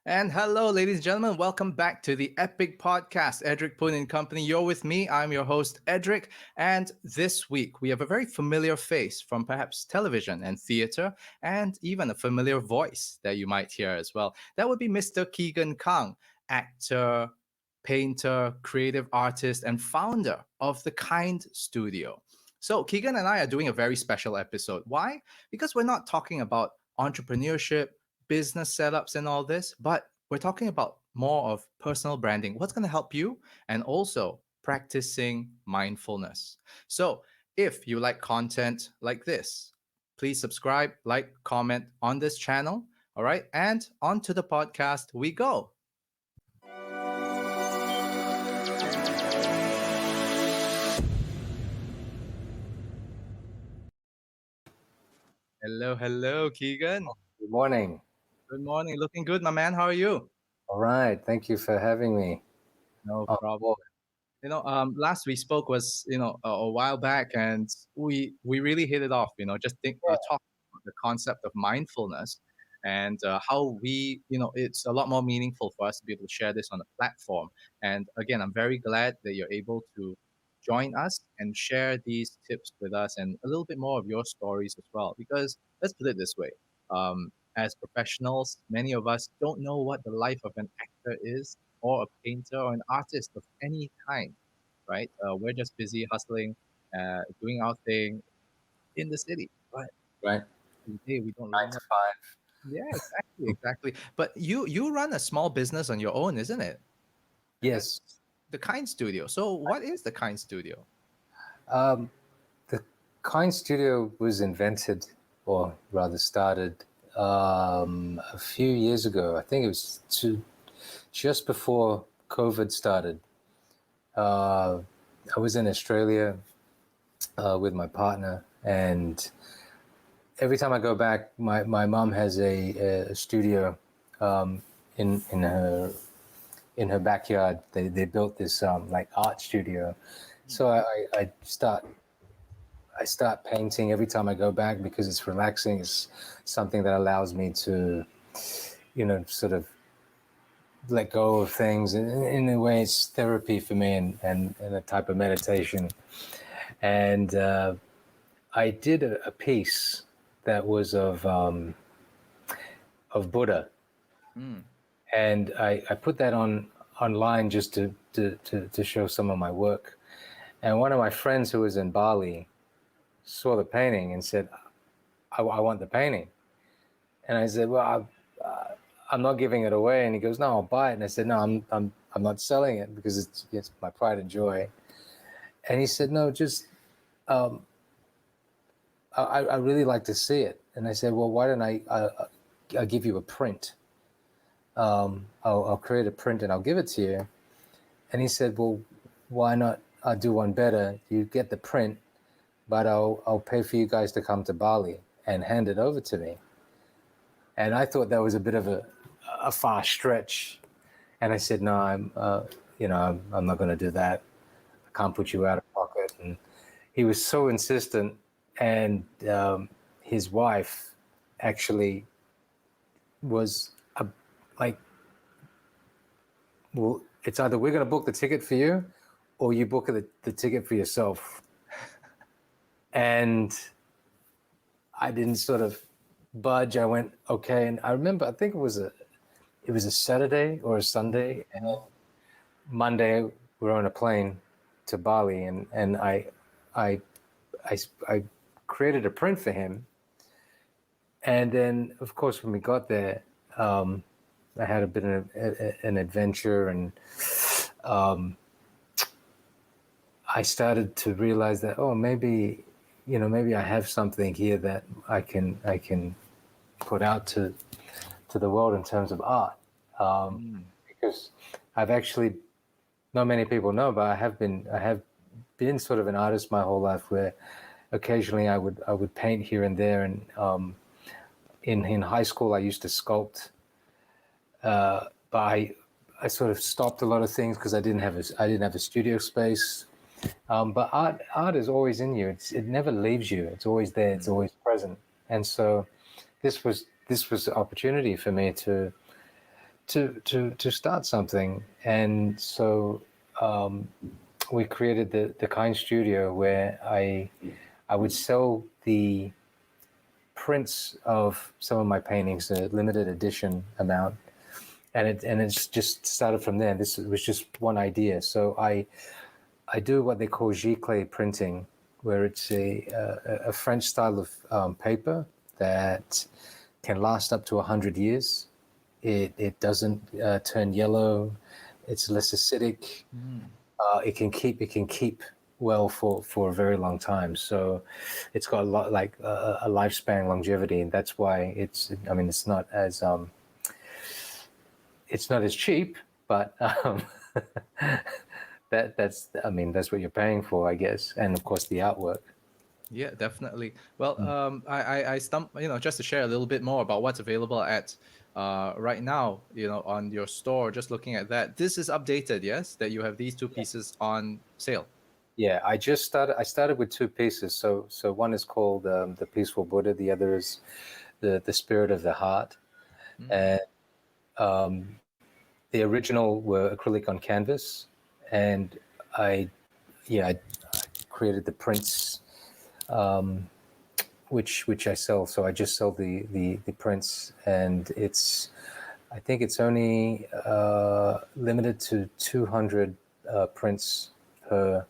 And hello, ladies and gentlemen. Welcome back to the Epic Podcast. Edric Poon and Company. You're with me. I'm your host, Edric. And this week, we have a very familiar face from perhaps television and theater, and even a familiar voice that you might hear as well. That would be Mr. Keagan Kang, actor, painter, creative artist, and founder of the Kynd Studio. So, Keagan and I are doing a very special episode. Why? Because we're not talking about entrepreneurship, business setups and all this, but we're talking about more of personal branding. What's going to help you and also practicing mindfulness. So, if you like content like this, please subscribe, like, comment on this channel. All right. And on to the podcast we go. Hello, Keagan. Good morning. Good morning. Looking good, my man. How are you? All right. Thank you for having me. No Oh, problem. Last we spoke was a while back, and we really hit it off. Just talk about the concept of mindfulness and how it's a lot more meaningful for us to be able to share this on a platform. And again, I'm very glad that you're able to join us and share these tips with us and a little bit more of your stories as well. Because let's put it this way. As professionals, many of us don't know what the life of an actor is, or a painter, or an artist of any kind, right? We're just busy hustling, doing our thing in the city, but right. hey, we don't really Nine know. to five. Yeah, exactly. But you run a small business on your own, isn't it? And Yes. that's the Kynd Studio. So what is the Kynd Studio? Um, the Kind Studio was invented, or rather started, a few years ago. I think it was just before COVID started. I was in Australia with my partner, and every time I go back, my mom has a studio um, in her backyard. They built this like art studio, so I start painting every time I go back because it's relaxing. It's something that allows me to sort of let go of things. In a way, it's therapy for me and a type of meditation. And I did a piece that was of Buddha, Mm. and I put that online just to show some of my work. And one of my friends who was in Bali saw the painting and said, I want the painting. And I said, well, I'm not giving it away. And he goes, no, I'll buy it. And I said, no, I'm not selling it because it's my pride and joy. And he said, no, just I really like to see it. And I said, well, why don't I'll give you a print. I'll create a print and I'll give it to you. And he said, well, why not? I'll do one better. You get the print, but I'll pay for you guys to come to Bali and hand it over to me. And I thought that was a bit of a far stretch. And I said, no, I'm not going to do that. I can't put you out of pocket. And he was so insistent. And his wife actually was like, well, it's either we're going to book the ticket for you or you book the ticket for yourself. And I didn't sort of budge. I went, okay. And I remember, I think it was a Saturday or a Sunday, and Monday we were on a plane to Bali, and I created a print for him. And then, of course, when we got there, I had a bit of an adventure, and I started to realize that, oh, maybe I have something here that I can put out to the world in terms of art. Because I've actually, not many people know, but I have been sort of an artist my whole life, where occasionally I would paint here and there. And in high school I used to sculpt, but I sort of stopped a lot of things because I didn't have a studio space. But art is always in you. It never leaves you. It's always there. It's always present. And so this was an opportunity for me to start something, and so we created the Kynd Studio, where I would sell the prints of some of my paintings, a limited edition amount, and it's just started from there. This was just one idea. So I do what they call giclée printing, where it's a French style of paper that can last up to 100 years. It doesn't turn yellow. It's less acidic. It can keep well for a very long time. So it's got a lot, like a lifespan longevity, and that's why it's not as cheap, but that's what you're paying for, I guess, and of course the artwork. Yeah, definitely. Well, I just to share a little bit more about what's available at right now, on your store. Just looking at that, this is updated. Yes, that you have these two pieces on sale. Yeah, I started with two pieces. So one is called the Peaceful Buddha. The other is the Spirit of the Heart. And the original were acrylic on canvas, and I created the prints, which I sell. So I just sell the prints, and I think it's only limited to 200 prints per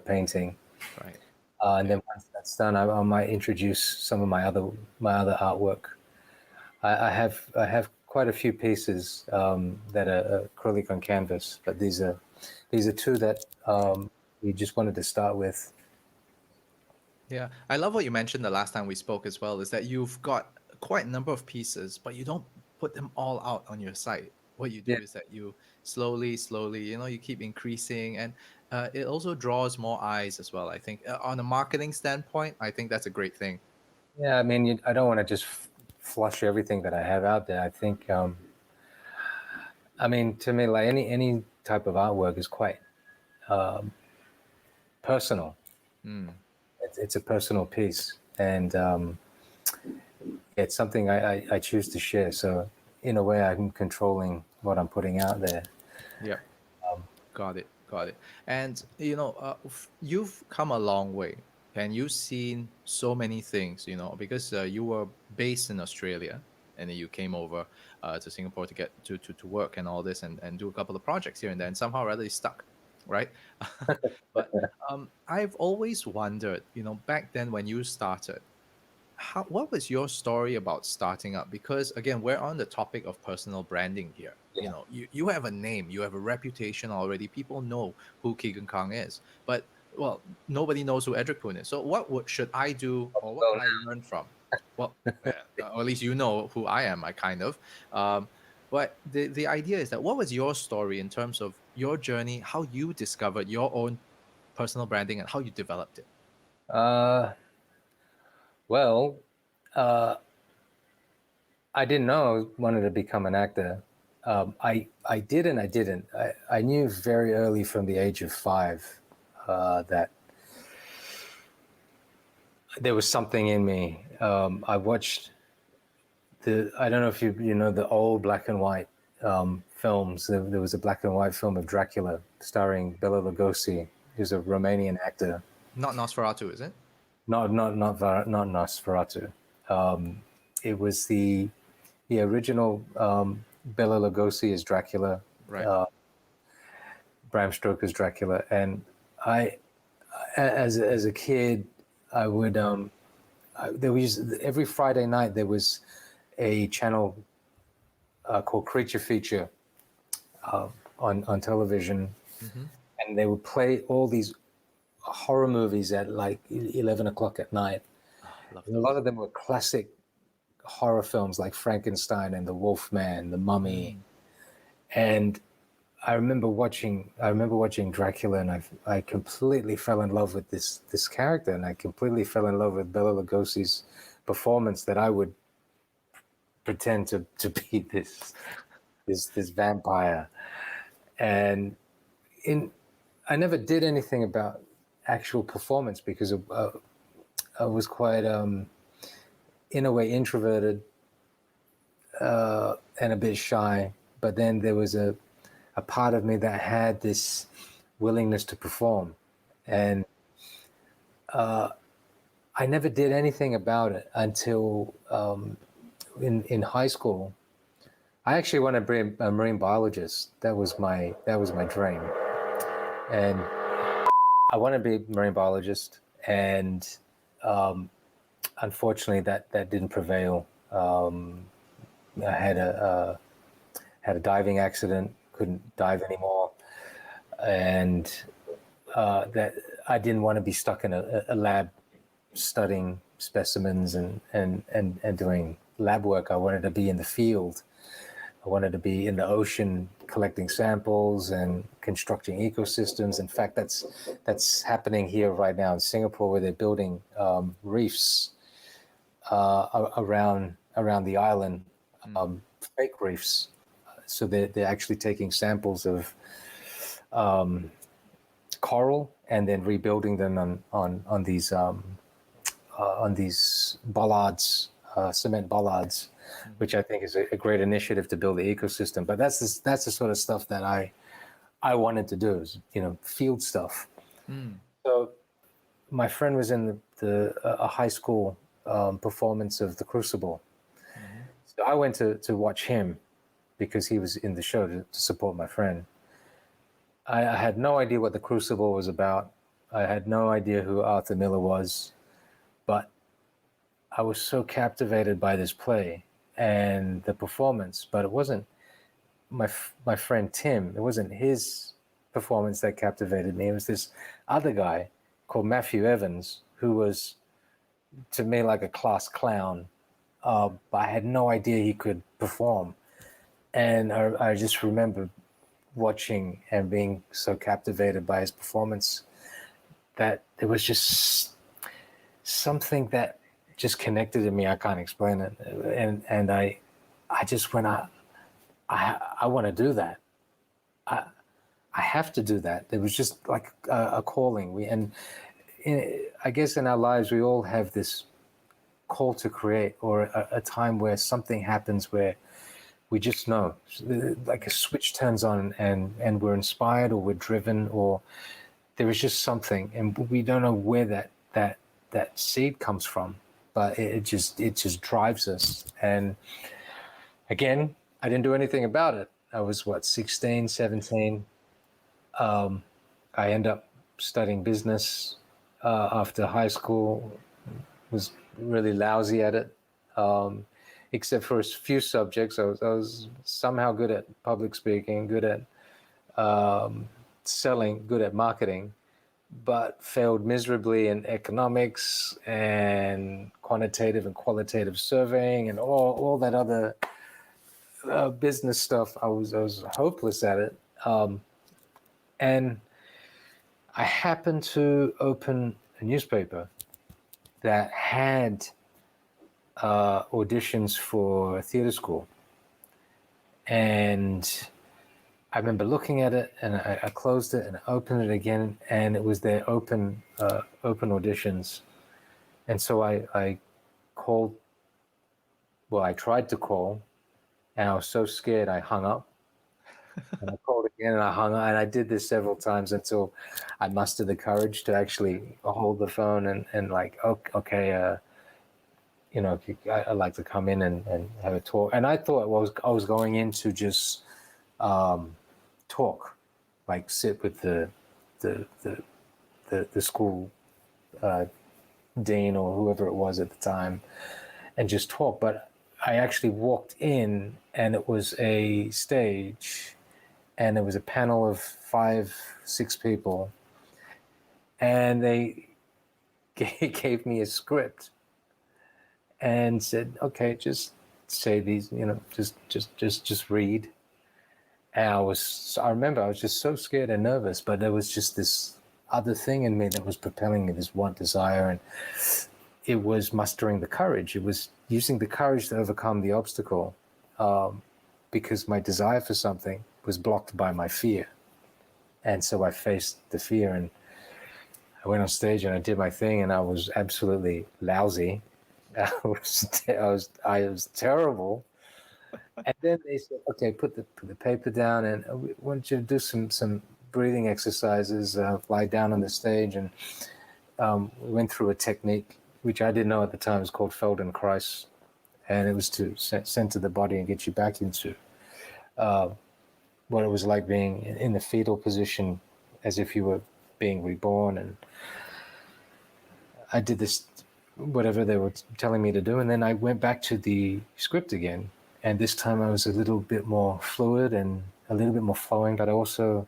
painting. Right. And then once that's done, I might introduce some of my other artwork. I have quite a few pieces that are acrylic on canvas, but these are two that we just wanted to start with. Yeah, I love what you mentioned the last time we spoke as well, is that you've got quite a number of pieces, but you don't put them all out on your site. What you do is that you slowly, you keep increasing, and it also draws more eyes as well. I think on a marketing standpoint, I think that's a great thing. Yeah, I mean, I don't want to just flush everything that I have out there. I think, to me, like any type of artwork is quite personal. It's a personal piece, and it's something I choose to share. So in a way, I'm controlling what I'm putting out there. Yeah. Got it. And you've come a long way, and you've seen so many things, because you were based in Australia, and then you came over to Singapore to get to work and all this, and do a couple of projects here and there, and somehow or other you stuck, right? But I've always wondered, back then when you started, what was your story about starting up? Because again, we're on the topic of personal branding here. Yeah. You have a name, you have a reputation already. People know who Keagan Kang is, but well, nobody knows who Edric Poon is. So what should I do, or what Well, can I learn from? Well, or at least you know who I am. I kind of. But the idea is that what was your story in terms of your journey, how you discovered your own personal branding, and how you developed it? Well, I didn't know I wanted to become an actor. I did and I didn't. I knew very early, from the age of 5, that there was something in me. I watched I don't know if you know the old black and white films. There was a black and white film of Dracula starring Bela Lugosi, who's a Romanian actor. Not Nosferatu, is it? Not Nosferatu. It was the original Bela Lugosi as Dracula, Right. Bram Stoker's Dracula, and I, as a kid, I would there was every Friday night there was a channel called Creature Feature on television, and they would play all these horror movies at like 11 o'clock at night. And a lot of them were classic horror films like Frankenstein and the Wolfman, the Mummy. And I remember watching Dracula, and I completely fell in love with this character, and I completely fell in love with Bela Lugosi's performance, that I would pretend to be this vampire. And I never did anything about actual performance, because I was quite in a way introverted and a bit shy, but then there was a part of me that had this willingness to perform, and I never did anything about it until in high school. I actually wanted to be a marine biologist. That was my dream, and I wanted to be a marine biologist, and unfortunately that didn't prevail. I had a diving accident, couldn't dive anymore, and that I didn't want to be stuck in a lab studying specimens and doing lab work. I wanted to be in the field. I wanted to be in the ocean collecting samples and constructing ecosystems. In fact, that's happening here right now in Singapore, where they're building reefs around the island, fake reefs. So they're actually taking samples of coral and then rebuilding them on these bollards, cement bollards, which I think is a great initiative to build the ecosystem. But that's the sort of stuff that I wanted to do, is, field stuff. So my friend was in a high school performance of The Crucible. So I went to watch him because he was in the show to support my friend. I had no idea what The Crucible was about. I had no idea who Arthur Miller was, but I was so captivated by this play and the performance. But it wasn't my friend Tim. It wasn't his performance that captivated me. It was this other guy called Matthew Evans, who was, to me, like a class clown. But I had no idea he could perform. And I just remember watching and being so captivated by his performance that there was just something that just connected to me. I can't explain it. And I just went, I want to do that. I have to do that. There was just like a calling. I guess in our lives, we all have this call to create, or a time where something happens where we just know, like a switch turns on and we're inspired, or we're driven, or there is just something, and we don't know where that seed comes from, but it just drives us. And again, I didn't do anything about it. I was 16, 17. I ended up studying business after high school. Was really lousy at it, except for a few subjects. I was somehow good at public speaking, good at selling, good at marketing, but failed miserably in economics and quantitative and qualitative surveying and all that other business stuff. I was hopeless at it, and I happened to open a newspaper that had auditions for a theater school. And I remember looking at it, and I closed it and opened it again, and it was their open auditions. And so I called, I tried to call, and I was so scared I hung up. And I called again and I hung up, and I did this several times until I mustered the courage to actually hold the phone and like, okay, I'd like to come in and have a talk. And I thought I was going in to just talk, like sit with the school dean or whoever it was at the time and just talk. But I actually walked in, and it was a stage, and there was a panel of 5-6 people, and they gave me a script and said, okay, just say these, just read. And I remember I was just so scared and nervous, but there was just this other thing in me that was propelling me, this one desire, and it was mustering the courage. It was using the courage to overcome the obstacle, because my desire for something was blocked by my fear. And so I faced the fear, and I went on stage and I did my thing, and I was absolutely lousy. I was terrible. And then they said, okay, put the paper down, and we want you to do some breathing exercises, lie down on the stage. And we went through a technique, which I didn't know at the time, is called Feldenkrais. And it was to center the body and get you back into what it was like being in the fetal position, as if you were being reborn. And I did this, whatever they were telling me to do. And then I went back to the script again. And this time I was a little bit more fluid and a little bit more flowing, but I also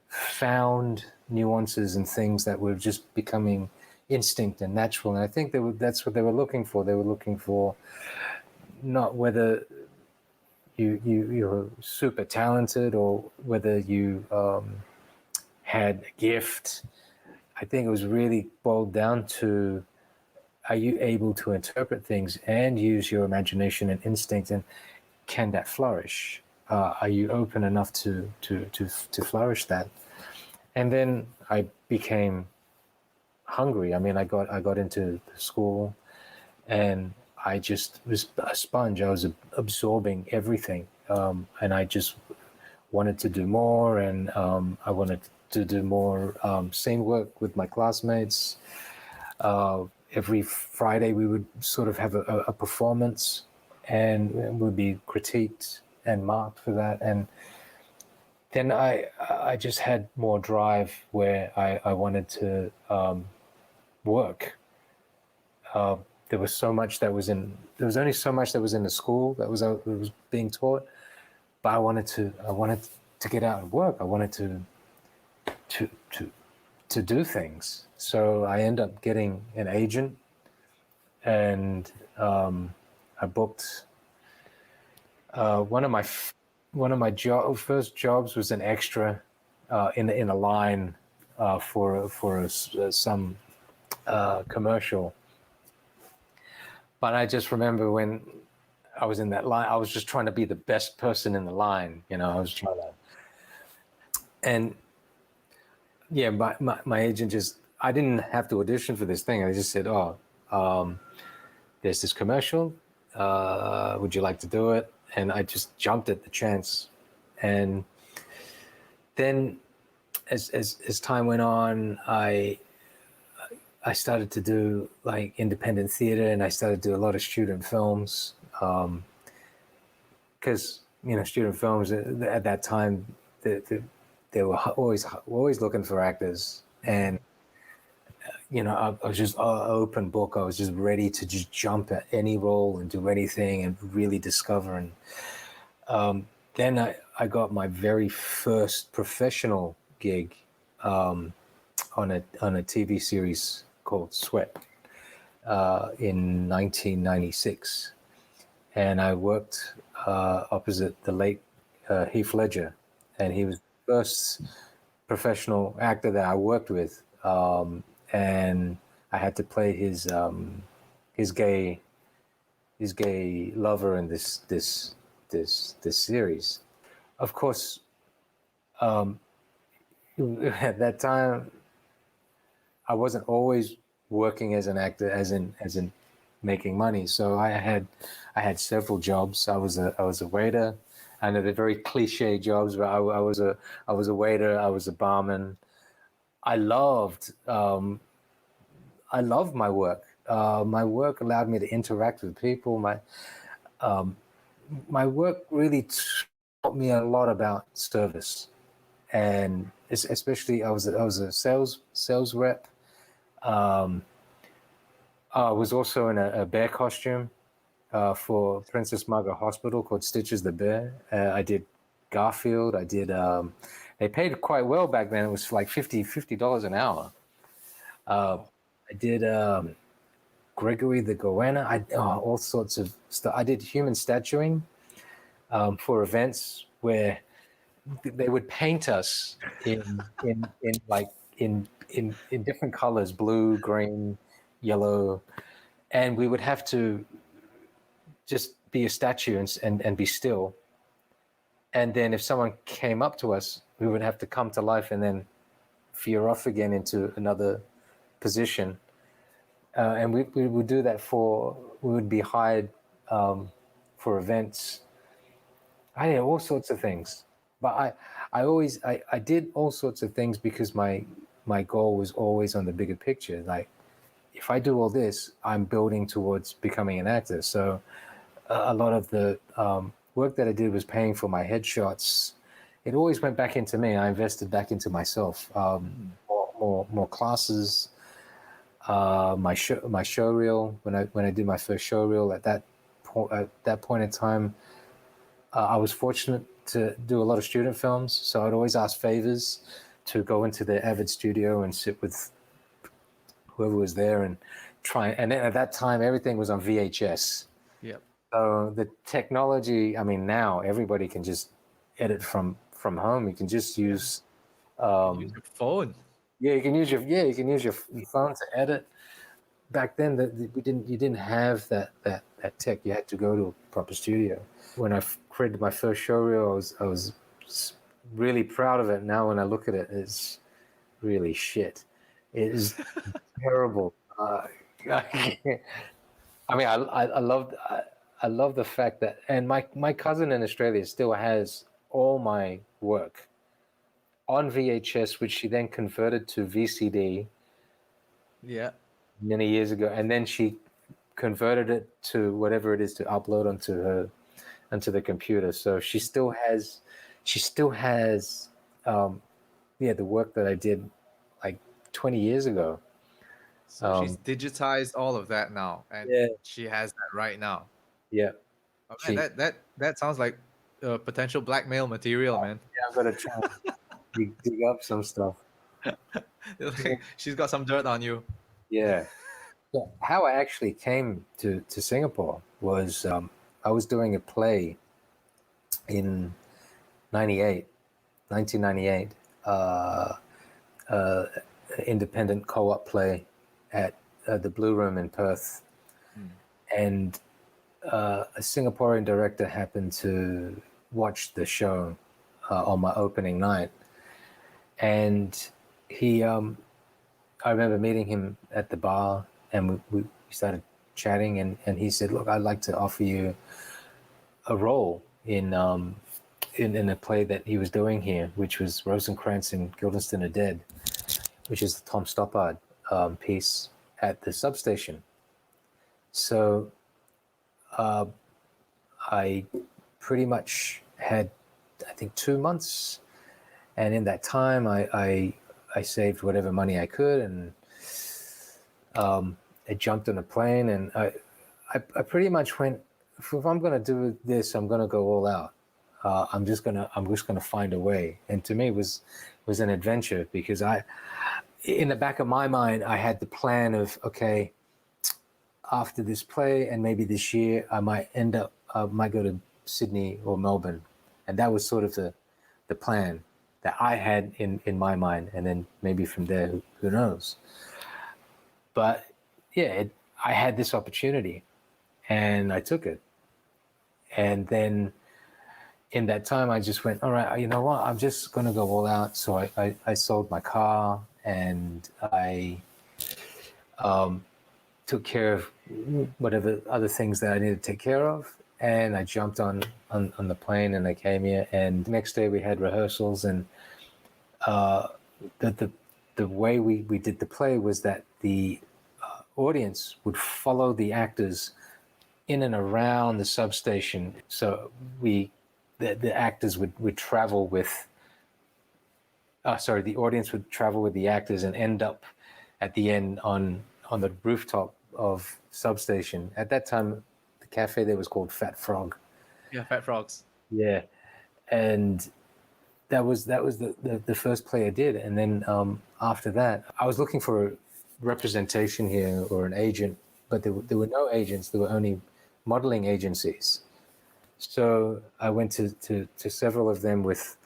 found nuances and things that were just becoming instinct and natural. And I think that's what they were looking for. They were looking for not whether you're super talented or whether you had a gift. I think it was really boiled down to, are you able to interpret things and use your imagination and instinct, and can that flourish? Are you open enough to flourish that? And then I became hungry. I mean, I got into school, and I just was a sponge. I was absorbing everything, and I just wanted to do more, and I wanted to do more scene work with my classmates. Every Friday we would sort of have a performance, and would be critiqued and marked for that. And then I just had more drive, where I wanted to work. There was so much that was in. There was only so much that was in the school that was being taught, but I wanted to get out and work. I wanted to do things. So I ended up getting an agent, and I booked one of my first jobs was an extra in a line for some commercial. But I just remember when I was in that line, I was just trying to be the best person in the line. You know, I was trying to, and yeah, my agent just, I didn't have to audition for this thing. I just said, there's this commercial. Would you like to do it? And I just jumped at the chance. And then as time went on, I started to do like independent theater, and I started to do a lot of student films. Because, you know, student films at that time, they were always looking for actors. And, you know, I was just an open book. I was just ready to just jump at any role and do anything and really discover. And then I got my very first professional gig on a TV series called Sweat in 1996. And I worked opposite the late Heath Ledger, and he was the first professional actor that I worked with. And I had to play his gay lover in this series. Of course, at that time, I wasn't always working as an actor, as in making money. So I had several jobs. I was a waiter. I know they're very cliche jobs, but I was a waiter. I was a barman. I loved my work. My work allowed me to interact with people. My work really taught me a lot about service, and especially I was a sales rep. I was also in a bear costume for Princess Margaret Hospital called Stitches the Bear. I did Garfield. I did. They paid quite well back then. It was like $50 an hour. I did Gregory the Goanna. All sorts of stuff. I did human statuing for events where they would paint us in different colors: blue, green, yellow, and we would have to just be a statue and be still. And then if someone came up to us, we would have to come to life and then veer off again into another position. And we would do that we would be hired for events I did all sorts of things, but I did all sorts of things because my goal was always on the bigger picture. Like, if I do all this, I'm building towards becoming an actor. So a lot of the work that I did was paying for my headshots. It always went back into me. I invested back into myself. More classes. My show reel, when I did my first show reel at that point in time, I was fortunate to do a lot of student films, so I'd always ask favors to go into the Avid studio and sit with whoever was there and try. And then at that time, everything was on VHS. Yep. So the technology, I mean, now everybody can just edit from home. You can just use, Use your phone. you can use your phone to edit. Back then, you didn't have that tech. You had to go to a proper studio. When I created my first show reel, I was really proud of it. Now when I look at it, it's really shit. It is terrible. I mean, I love the fact that, and my cousin in Australia still has all my work on VHS, which she then converted to VCD. Yeah. Many years ago, and then she converted it to whatever it is to upload onto the computer. So she still has the work that I did like 20 years ago. So she's digitized all of that now, and Yeah. she has that right now. Yeah. Oh, man, that sounds like potential blackmail material, man. Yeah, I'm gonna try and dig up some stuff. Like, she's got some dirt on you. Yeah. So how I actually came to Singapore was I was doing a play in 98, 1998, independent co-op play at the Blue Room in Perth. And a Singaporean director happened to watch the show on my opening night. And I remember meeting him at the bar, and we started chatting, and he said, "Look, I'd like to offer you a role in a play that he was doing here, which was Rosencrantz and Guildenstern are Dead, which is the Tom Stoppard piece at the substation." So I pretty much had, I think, 2 months, and in that time, I saved whatever money I could, and I jumped on a plane, and I pretty much went, if I'm going to do this, I'm going to go all out. I'm just gonna find a way. And to me, it was an adventure, because in the back of my mind, I had the plan of, okay, after this play and maybe this year, I might go to Sydney or Melbourne, and that was sort of the plan that I had in my mind. And then maybe from there, who knows? But yeah, I had this opportunity, and I took it. And then in that time, I just went, all right, you know what? I'm just going to go all out. So I sold my car, and I took care of whatever other things that I needed to take care of. And I jumped on the plane, and I came here. And the next day we had rehearsals, and the way we did the play was that the audience would follow the actors in and around the substation. So the actors would travel with, the audience would travel with the actors and end up at the end on the rooftop of substation. At that time, the cafe there was called Fat Frog. Yeah, Fat Frogs. Yeah, and that was the first play I did. And then after that, I was looking for a representation here or an agent, but there were no agents. There were only modeling agencies. So I went to several of them with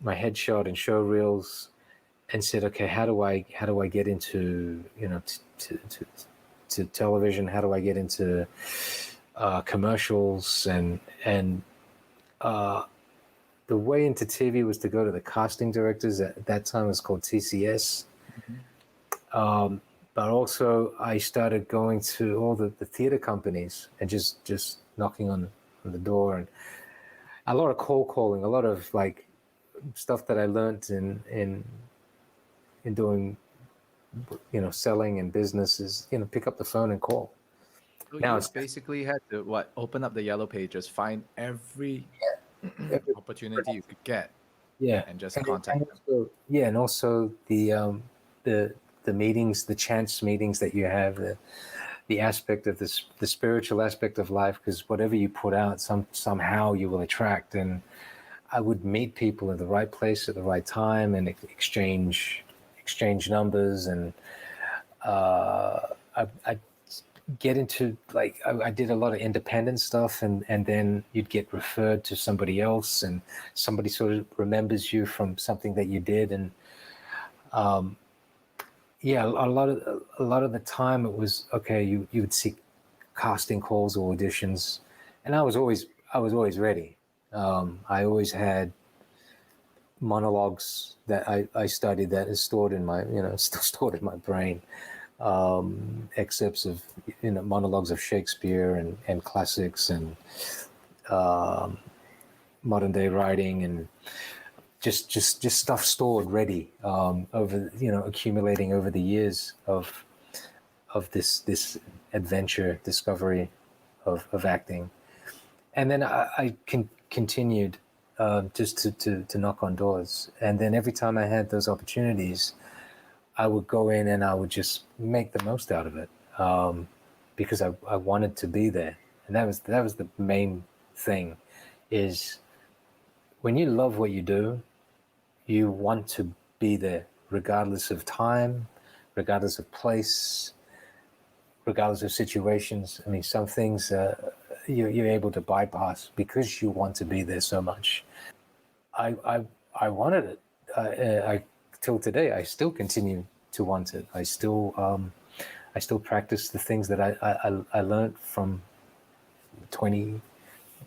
my headshot and show reels, and said, okay, how do I get into, to television? How do I get into commercials? And the way into TV was to go to the casting directors. At that time, it was called TCS. But also, I started going to all the theater companies and just knocking on the door. And a lot of cold calling, a lot of like stuff that I learned in doing, selling and businesses. Pick up the phone and call. So Now you it's basically had to open up the yellow pages, find every every, opportunity you could get, yeah, and just and, contact them. also, yeah, and also the the meetings, the chance meetings that you have, the aspect of this, the spiritual aspect of life, because whatever you put out, somehow you will attract. And I would meet people in the right place at the right time and exchange numbers, and I get into like I did a lot of independent stuff, and then you'd get referred to somebody else, and somebody sort of remembers you from something that you did. And yeah, a lot of the time it was okay. You would see casting calls or auditions, and I was always ready. I always had monologues that I studied that is stored in my still stored in my brain. Excerpts of monologues of Shakespeare and classics and modern day writing, and just stuff stored ready, over accumulating over the years of this adventure discovery of acting. And then I continued, just to knock on doors, and then every time I had those opportunities, I would go in and I would just make the most out of it, because I wanted to be there. And that was the main thing, is when you love what you do, you want to be there regardless of time, regardless of place, regardless of situations. I mean, some things you're able to bypass because you want to be there so much. I wanted it. I till today I still continue to want it. I still practice the things that I learned from 20,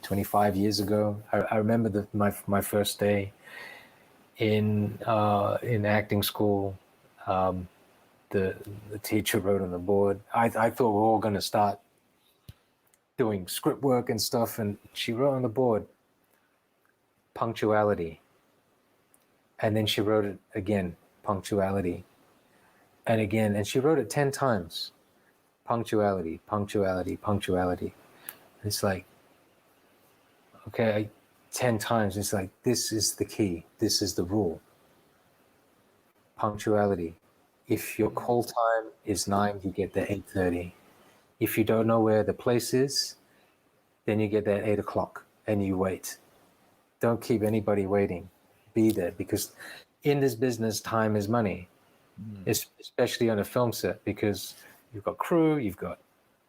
25 years ago. I remember my first day in acting school. The teacher wrote on the board. I thought we were all going to start doing script work and stuff, and she wrote on the board, punctuality. And then she wrote it again, punctuality. And again, and she wrote it 10 times. Punctuality, punctuality, punctuality. It's like, okay, 10 times. It's like, this is the key. This is the rule. Punctuality. If your call time is 9, you get there 8:30. If you don't know where the place is, then you get there at 8 o'clock and you wait. Don't keep anybody waiting. Be there, because in this business, time is money, especially on a film set, because you've got crew, you've got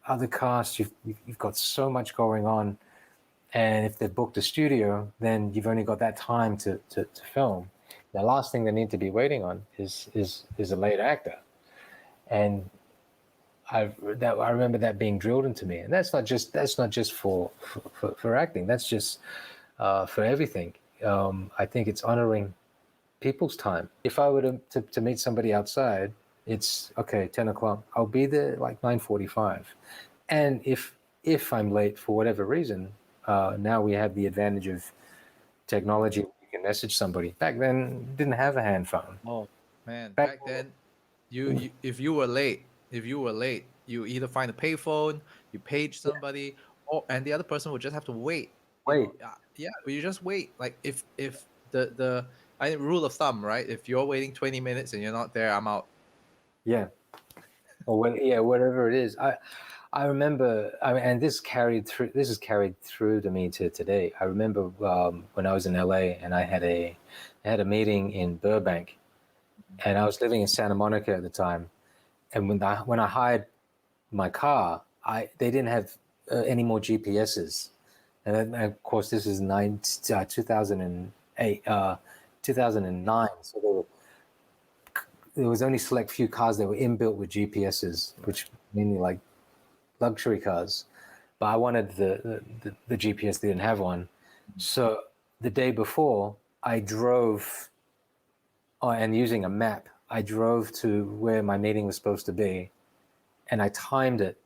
other casts, you've got so much going on. And if they've booked a studio, then you've only got that time to film. The last thing they need to be waiting on is a late actor. And I remember that being drilled into me. And that's not just for acting. That's just for everything. I think it's honoring people's time. If I were to meet somebody outside, it's okay, 10 o'clock. I'll be there like 9:45. And if I'm late for whatever reason, now we have the advantage of technology. You can message somebody. Back then, didn't have a hand phone. Oh man, Back back then, you if you were late, you either find a payphone, you page somebody, and the other person would just have to wait. wait, Yeah, you just wait. Like if the rule of thumb, right? If you're waiting 20 minutes and you're not there, I'm out. yeah, or whatever it is. I remember, and this is carried through to me to today. I remember when I was in LA and I had a meeting in Burbank, and I was living in Santa Monica at the time. And when I hired my car, they didn't have any more GPSs. And then, of course, this is 2008, 2009. So there was only select few cars that were inbuilt with GPSs, which mainly like luxury cars. But I wanted the GPS. They didn't have one. So the day before, I drove, and using a map, I drove to where my meeting was supposed to be, and I timed it,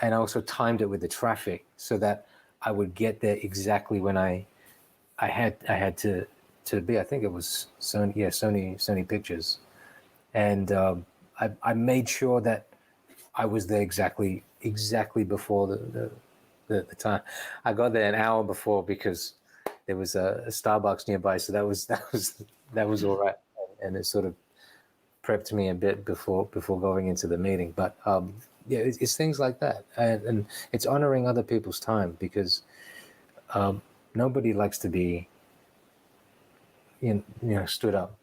and I also timed it with the traffic so that I would get there exactly when I I had to be. I think it was Sony. Yeah, Sony Pictures, and I made sure that I was there exactly before the time. I got there an hour before because there was a Starbucks nearby, so that was all right, and it sort of prepped me a bit before going into the meeting. But yeah, it's things like that, and it's honoring other people's time, because nobody likes to be stood up,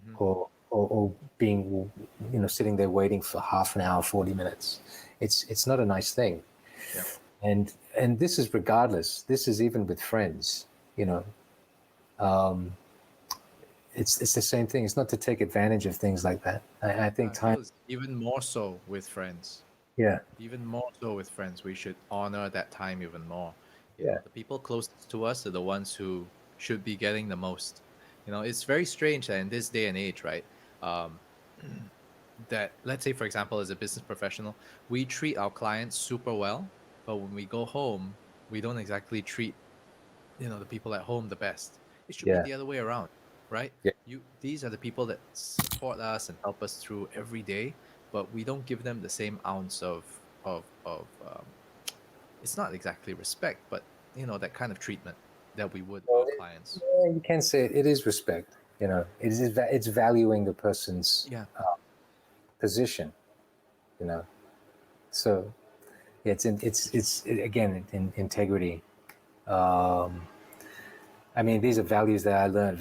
Mhm. or being sitting there waiting for half an hour, 40 minutes. It's not a nice thing. Yeah. And this is regardless. This is even with friends. You know, it's the same thing. It's not to take advantage of things like that. I think I time. feel it's even more so with friends. Yeah, Even more so with friends, we should honor that time even more. yeah, The people closest to us are the ones who should be getting the most. It's very strange that in this day and age, right? Um, that let's say, for example, as a business professional, we treat our clients super well, but when we go home, we don't exactly treat the people at home the best. It should be yeah, the other way around, right? yeah. These are the people that support us and help us through every day, but we don't give them the same ounce of it's not exactly respect, but that kind of treatment that we would Well, our clients. yeah, you can say it. It is respect. It's valuing the person's Yeah. position. You know, so yeah, again in integrity. Um, I mean, these are values that I learned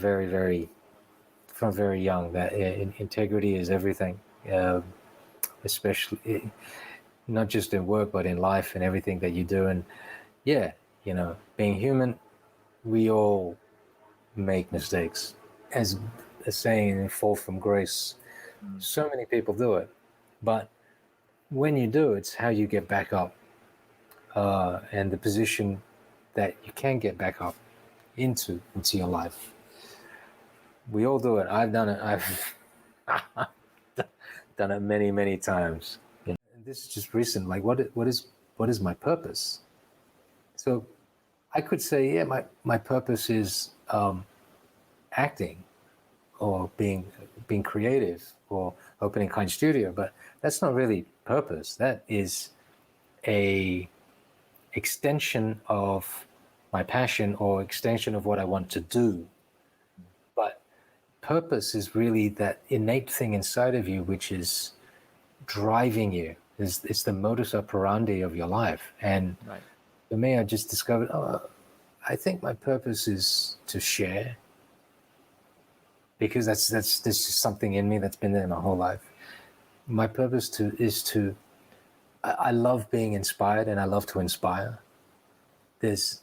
from very young. That integrity is everything, especially not just in work but in life and everything that you do. And yeah, being human, we all make mistakes. As a saying, fall from grace. Mm. So many people do it, but when you do, it's how you get back up, and the position that you can get back up into your life. We all do it. I've done it. I've done it many times. And this is just recent. Like, what is my purpose? So I could say, yeah, my purpose is acting, or being creative, or opening Kynd Studio, but that's not really purpose. That is a extension of my passion, or extension of what I want to do. But purpose is really that innate thing inside of you, which is driving you. It's the modus operandi of your life. And Right. for me, I just discovered, I think my purpose is to share, because that's just something in me that's been there my whole life. My purpose is to I love being inspired, and I love to inspire. There's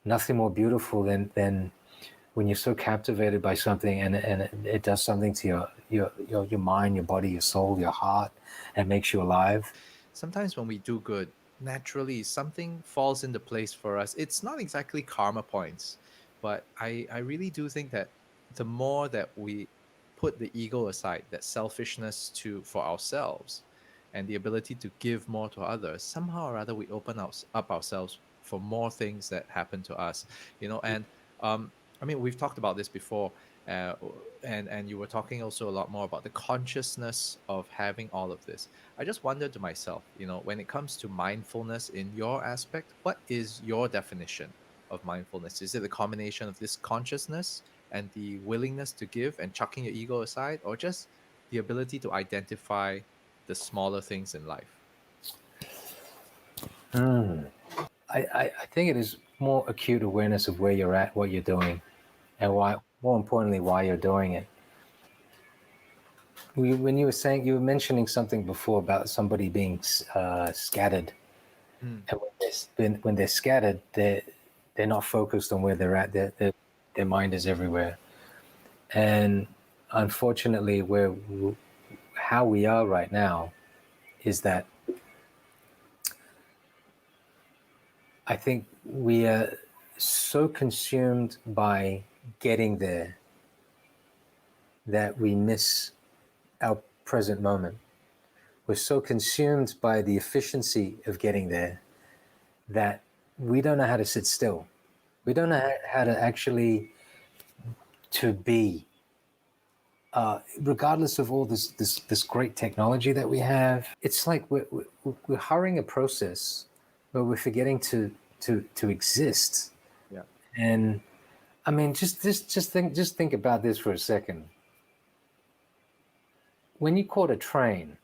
nothing more beautiful than when you're so captivated by something, and it does something to your mind, your body, your soul, your heart, and makes you alive. Sometimes when we do good, naturally something falls into place for us. It's not exactly karma points, but I really do think that the more that we put the ego aside, that selfishness for ourselves, and the ability to give more to others, somehow or other we open up ourselves for more things that happen to us. And I mean, we've talked about this before, uh, and you were talking also a lot more about the consciousness of having all of this. I just wondered to myself, when it comes to mindfulness in your aspect, what is your definition of mindfulness? Is it a combination of this consciousness and the willingness to give and chucking your ego aside, or just the ability to identify the smaller things in life? I think it is more acute awareness of where you're at, what you're doing, and why. More importantly, why you're doing it. When you were mentioning something before about somebody being scattered, Mm. and when they're scattered, they're not focused on where they're at. Their mind is everywhere, and unfortunately, how we are right now is that I think we are so consumed by getting there that we miss our present moment. We're so consumed by the efficiency of getting there that we don't know how to sit still. We don't know how to actually to be, regardless of all this great technology that we have. It's like we're hurrying a process, but we're forgetting to exist. Yeah. And I mean, just think about this for a second. When you caught a train,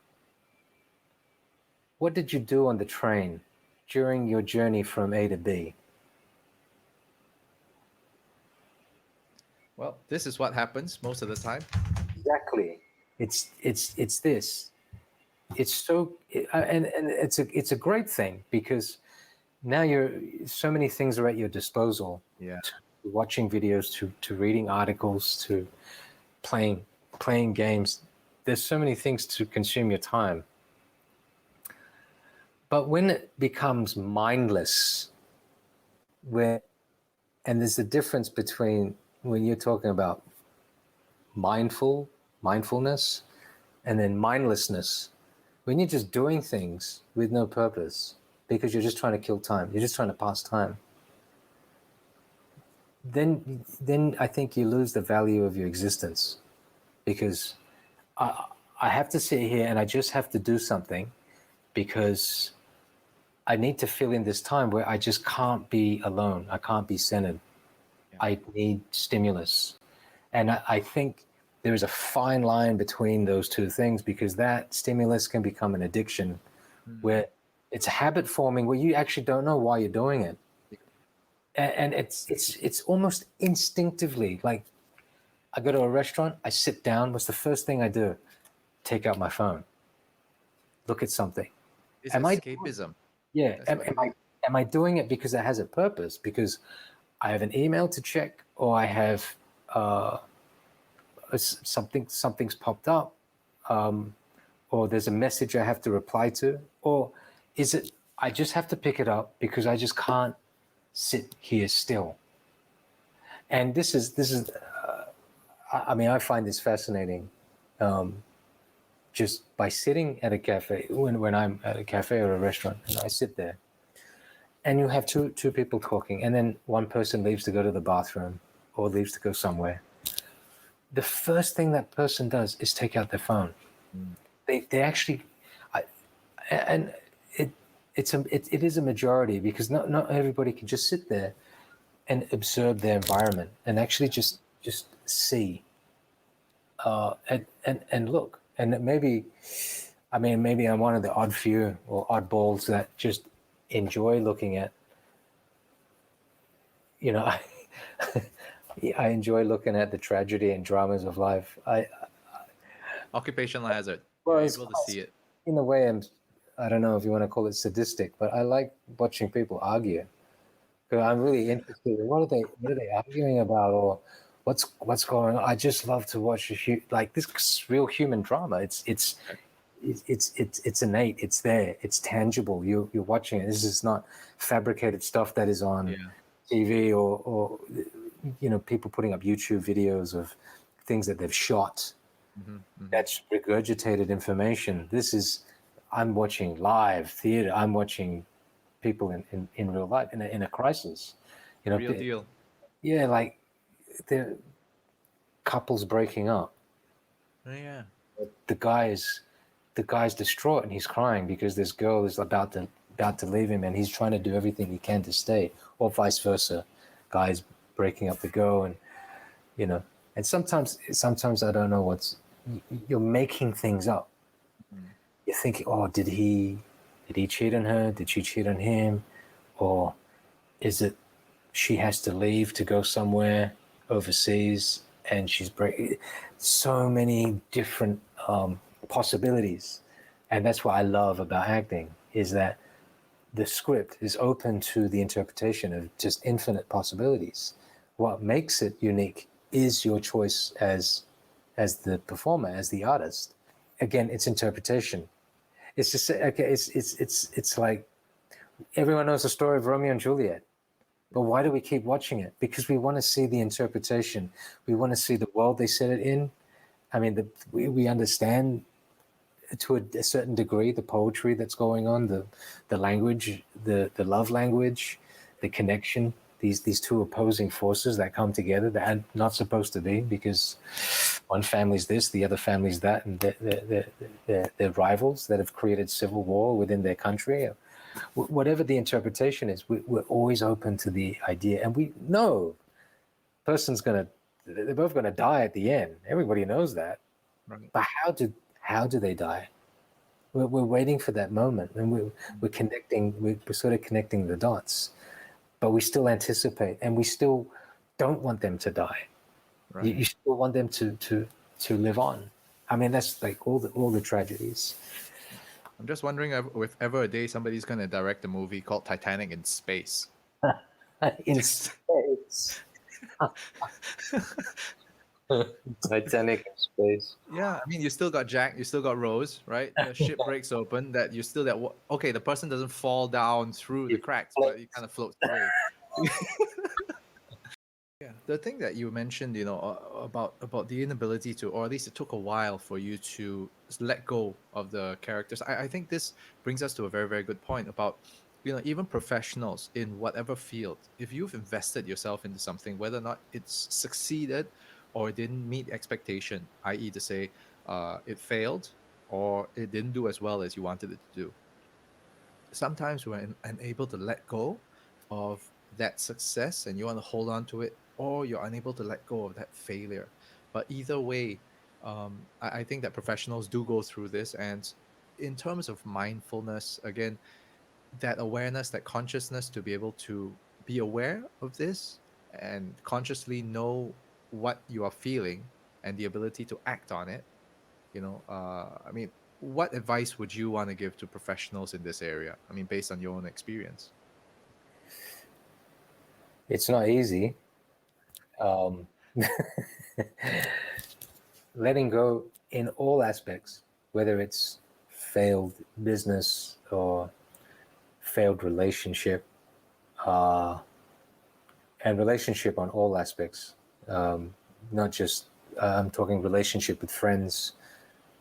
what did you do on the train during your journey from A to B? Well, this is what happens most of the time. Exactly. It's this. It's so, and it's a great thing, because now so many things are at your disposal. Yeah. To watching videos, to reading articles, to playing games. There's so many things to consume your time. But when it becomes mindless, and there's a difference between when you're talking about mindfulness, and then mindlessness. When you're just doing things with no purpose because you're just trying to kill time, you're just trying to pass time, then I think you lose the value of your existence. Because I have to sit here and I just have to do something because I need to fill in this time where I just can't be alone. I can't be centered. Yeah. I need stimulus. And I think there is a fine line between those two things, because that stimulus can become an addiction, where it's a habit forming where you actually don't know why you're doing it. And it's almost instinctively. Like, I go to a restaurant, I sit down, what's the first thing I do? Take out my phone, look at something. It's escapism. Yeah. Am I doing it because it has a purpose? Because I have an email to check, or I have something's popped up, or there's a message I have to reply to, or is it I just have to pick it up because I just can't sit here still? And this is I mean, I find this fascinating, just by sitting at a cafe, when I'm at a cafe or a restaurant, and I sit there, and you have two people talking, and then one person leaves to go to the bathroom or leaves to go somewhere. The first thing that person does is take out their phone. They actually, and it is a majority, because not everybody can just sit there and observe their environment and actually just see, and look. And maybe I'm one of the odd few or oddballs that just enjoy looking at, I enjoy looking at the tragedy and dramas of life. Occupational hazard. Well, You're able to see it. In a way, I don't know if you want to call it sadistic, but I like watching people argue, because I'm really interested in what are they arguing about, or what's going on. I just love to watch like this real human drama. It's innate. It's there. It's tangible. You're watching it. This is not fabricated stuff that is on TV or people putting up YouTube videos of things that they've shot. That's regurgitated information. I'm watching live theater. I'm watching people in real life, in a crisis. Real deal. Yeah, like the couples breaking up. Oh, yeah. The guy's distraught and he's crying because this girl is about to leave him, and he's trying to do everything he can to stay, or vice versa. Guy's breaking up the girl, and and sometimes I don't know you're making things up. You're thinking, oh, did he cheat on her? Did she cheat on him? Or is it she has to leave to go somewhere overseas and she's breaking? So many different possibilities. And that's what I love about acting, is that the script is open to the interpretation of just infinite possibilities. What makes it unique is your choice as the performer, as the artist. Again, it's interpretation. It's just it's like everyone knows the story of Romeo and Juliet, but why do we keep watching it? Because we want to see the interpretation. We want to see the world they set it in. I mean, we understand to a certain degree the poetry that's going on, the language, the love language, the connection. these two opposing forces that come together that are not supposed to be, because one family's this, the other family's that, and they're rivals that have created civil war within their country. Whatever the interpretation is, we're always open to the idea, and we know they're both gonna die at the end. Everybody knows that. Right. But how do they die? We're waiting for that moment, and we're sort of connecting the dots, but we still anticipate, and we still don't want them to die. Right. You still want them to live on. I mean, that's like all the tragedies. I'm just wondering if ever a day somebody's going to direct a movie called Titanic in space. In space. Titanic in space. Yeah, I mean, you still got Jack, you still got Rose, right? The ship breaks open, that you still okay, the person doesn't fall down through the cracks, but he kind of floats away. Yeah, the thing that you mentioned, about the inability to, or at least it took a while for you to let go of the characters. I think this brings us to a very, very good point about, even professionals in whatever field, if you've invested yourself into something, whether or not it's succeeded or didn't meet expectation, i.e. to say it failed or it didn't do as well as you wanted it to do, sometimes we're unable to let go of that success and you want to hold on to it, or you're unable to let go of that failure. But either way, I think that professionals do go through this. And in terms of mindfulness, again, that awareness, that consciousness, to be able to be aware of this and consciously know what you are feeling and the ability to act on it. I mean, what advice would you want to give to professionals in this area? I mean, based on your own experience. It's not easy. Letting go in all aspects, whether it's failed business or failed relationship, and relationship on all aspects, not just I'm talking relationship with friends,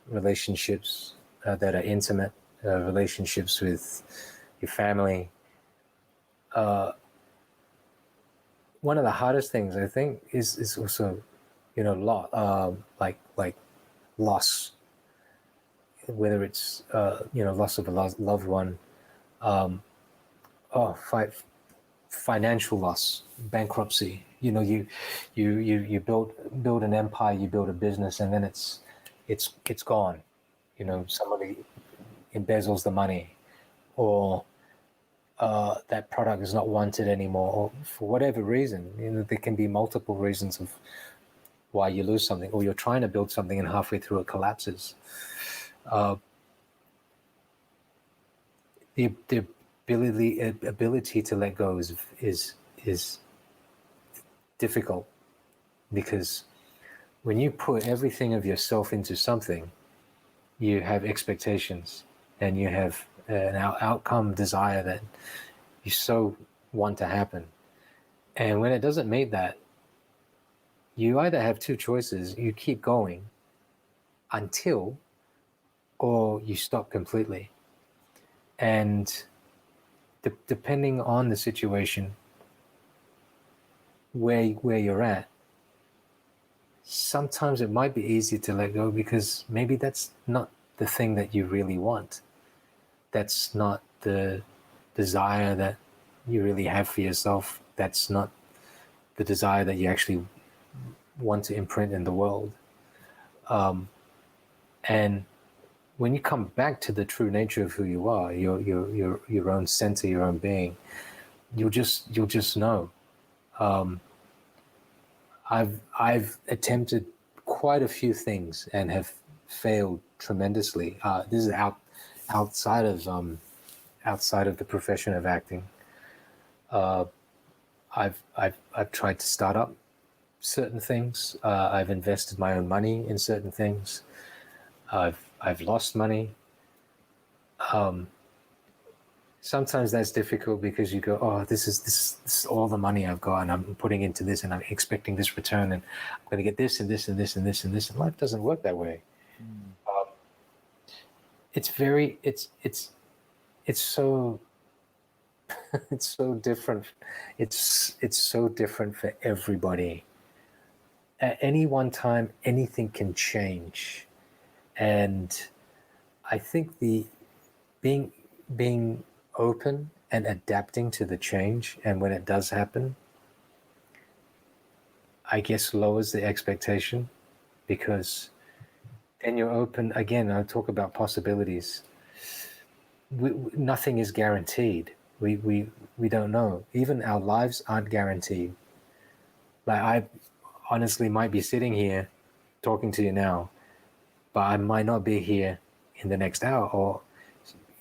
relationships that are intimate, relationships with your family. One of the hardest things, I think, is also, like loss, whether it's loss of a loved one, financial loss, bankruptcy. You build an empire, you build a business, and then it's gone. Somebody embezzles the money, or that product is not wanted anymore, or for whatever reason. There can be multiple reasons of why you lose something, or you're trying to build something and halfway through it collapses. The ability to let go is difficult, because when you put everything of yourself into something, you have expectations and you have an outcome desire that you so want to happen. And when it doesn't meet that, you either have two choices: you keep going until, or you stop completely. And depending on the situation where you're at, sometimes it might be easy to let go because maybe that's not the thing that you really want. That's not the desire that you really have for yourself. That's not the desire that you actually want to imprint in the world. And when you come back to the true nature of who you are, your own center, your own being, you'll just know. I've attempted quite a few things and have failed tremendously. This is outside of the profession of acting. I've tried to start up certain things. I've invested my own money in certain things. I've lost money. Sometimes that's difficult because you go, oh, this is all the money I've got, and I'm putting into this, and I'm expecting this return, and I'm going to get this and this and this and this and this. And life doesn't work that way. It's so It's so different. It's so different for everybody. At any one time, anything can change, and I think the being being open and adapting to the change, and when it does happen, I guess lowers the expectation, because then you're open again. I talk about possibilities. Nothing is guaranteed. We don't know. Even our lives aren't guaranteed. Like, I honestly might be sitting here talking to you now, but I might not be here in the next hour, or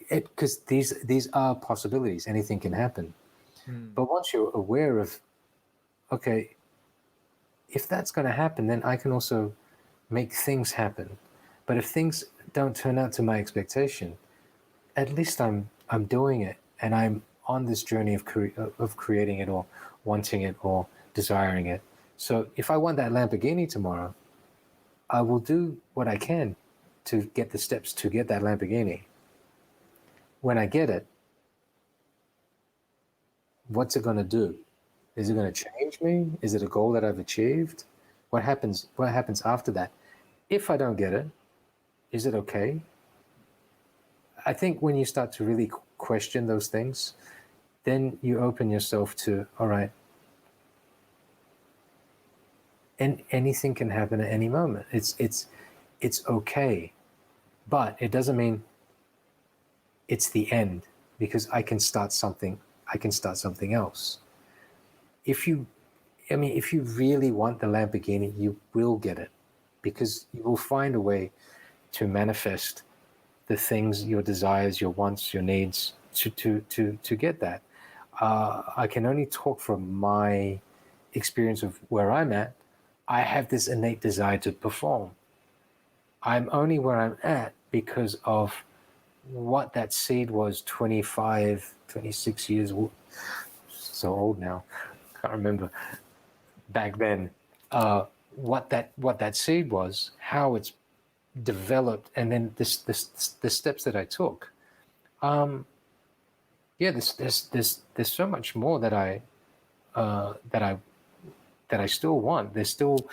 because these are possibilities. Anything can happen. But once you're aware of, okay, if that's going to happen, then I can also make things happen. But if things don't turn out to my expectation, at least I'm doing it, and I'm on this journey of creating it, or wanting it, or desiring it. So if I want that Lamborghini tomorrow, I will do what I can to get the steps to get that Lamborghini. When I get it, what's it going to do? Is it going to change me? Is it a goal that I've achieved? What happens after that? If I don't get it, is it okay? I think when you start to really question those things, then you open yourself to, all right, and anything can happen at any moment. It's okay, but it doesn't mean it's the end, because I can start something else. If you really want the Lamborghini, you will get it, because you will find a way to manifest the things, your desires, your wants, your needs, to get that. I can only talk from my experience of where I'm at. I have this innate desire to perform. I'm only where I'm at because of what that seed was 25, 26 years, so old now, can't remember back then, what that seed was, how it's developed, and then the steps that I took. There's so much more that I still want. There's still,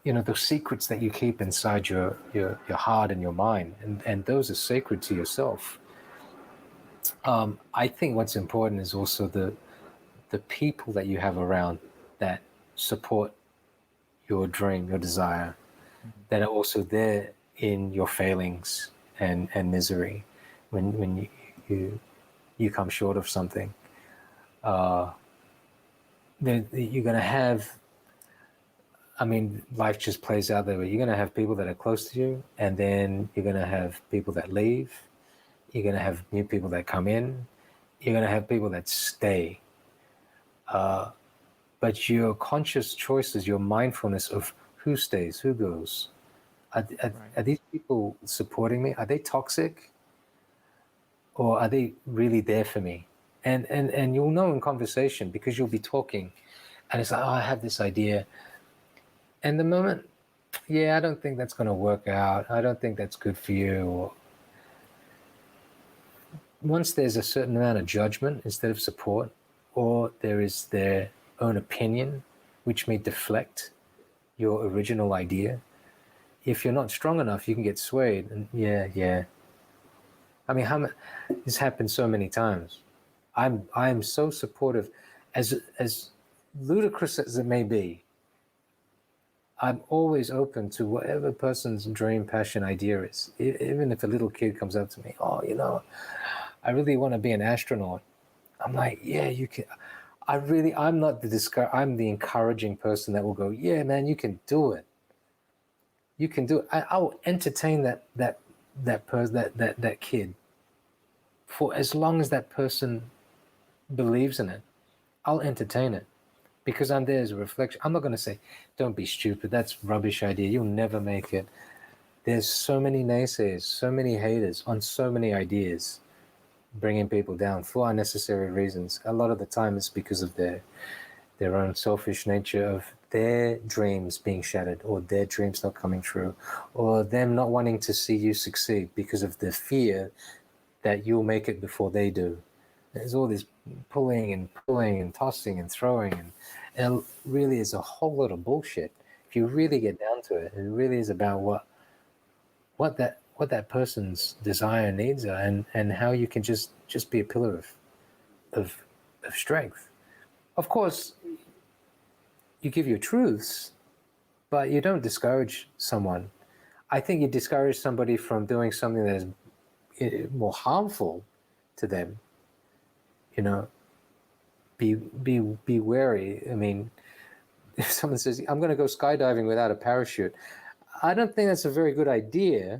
those secrets that you keep inside your heart and your mind, and those are sacred to yourself. I think what's important is also the people that you have around that support your dream, your desire, that are also there in your failings and misery, when you come short of something. You're going to have, life just plays out there, where you're going to have people that are close to you, and then you're going to have people that leave. You're going to have new people that come in. You're going to have people that stay. But your conscious choices, your mindfulness of who stays, who goes, are these people supporting me? Are they toxic? Or are they really there for me? And you'll know in conversation, because you'll be talking, and it's like, oh, I have this idea. And the moment, I don't think that's going to work out. I don't think that's good for you. Or once there's a certain amount of judgment instead of support, or there is their own opinion, which may deflect your original idea, if you're not strong enough, you can get swayed. And this happens so many times. I'm so supportive, as ludicrous as it may be. I'm always open to whatever person's dream, passion, idea is. Even if a little kid comes up to me, oh, I really want to be an astronaut. I'm like, yeah, you can. I'm not I'm the encouraging person that will go, yeah, man, you can do it. You can do it. I will entertain that person, that kid, for as long as that person believes in it. I'll entertain it, because I'm there as a reflection. I'm not going to say, don't be stupid, that's rubbish idea, you'll never make it. There's so many naysayers, so many haters on so many ideas, bringing people down for unnecessary reasons. A lot of the time it's because of their own selfish nature, of their dreams being shattered, or their dreams not coming true, or them not wanting to see you succeed because of the fear that you'll make it before they do. There's all this pulling and tossing and throwing, and it really is a whole lot of bullshit. If you really get down to it, it really is about what that person's desire and needs are, and how you can just be a pillar of strength. Of course, you give your truths, but you don't discourage someone. I think you discourage somebody from doing something that is more harmful to them. You know, be wary. I mean, if someone says, I'm going to go skydiving without a parachute, I don't think that's a very good idea.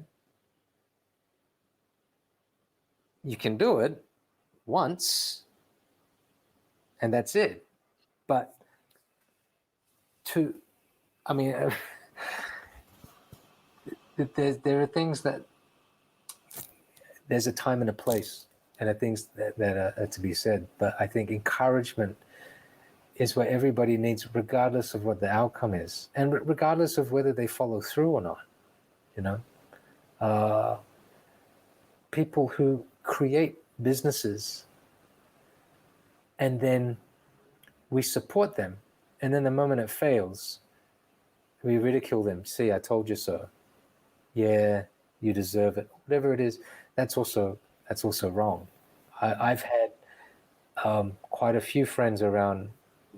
You can do it once, and that's it. But there are things that there's a time and a place, and there are things that are to be said. But I think encouragement is what everybody needs, regardless of what the outcome is, and regardless of whether they follow through or not. You know, people who create businesses and then we support them, and then the moment it fails, we ridicule them. See, I told you so. Yeah, you deserve it. Whatever it is, that's also wrong. I've had quite a few friends around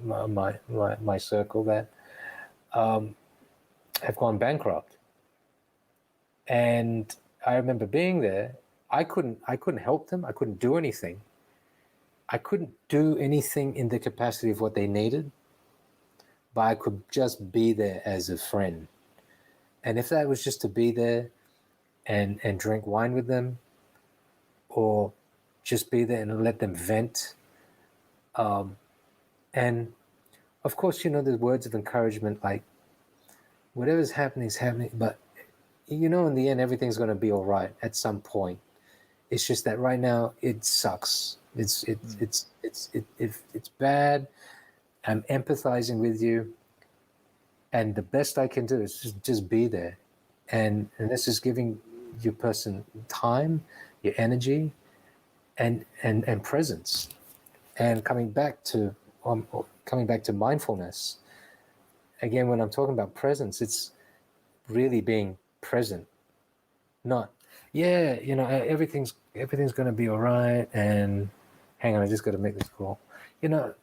my circle that have gone bankrupt, and I remember being there. I couldn't help them. I couldn't do anything. I couldn't do anything in the capacity of what they needed, but I could just be there as a friend. And if that was just to be there and drink wine with them, or just be there and let them vent. And of course, you know, there's words of encouragement, like whatever's happening is happening, but you know, in the end, everything's going to be all right at some point. It's just that right now it sucks. It's bad. I'm empathizing with you, and the best I can do is just be there, and this is giving your person time, your energy, and presence. And coming back to mindfulness, again, when I'm talking about presence, it's really being present, not you know, everything's going to be all right, and hang on, I just got to make this call. You know,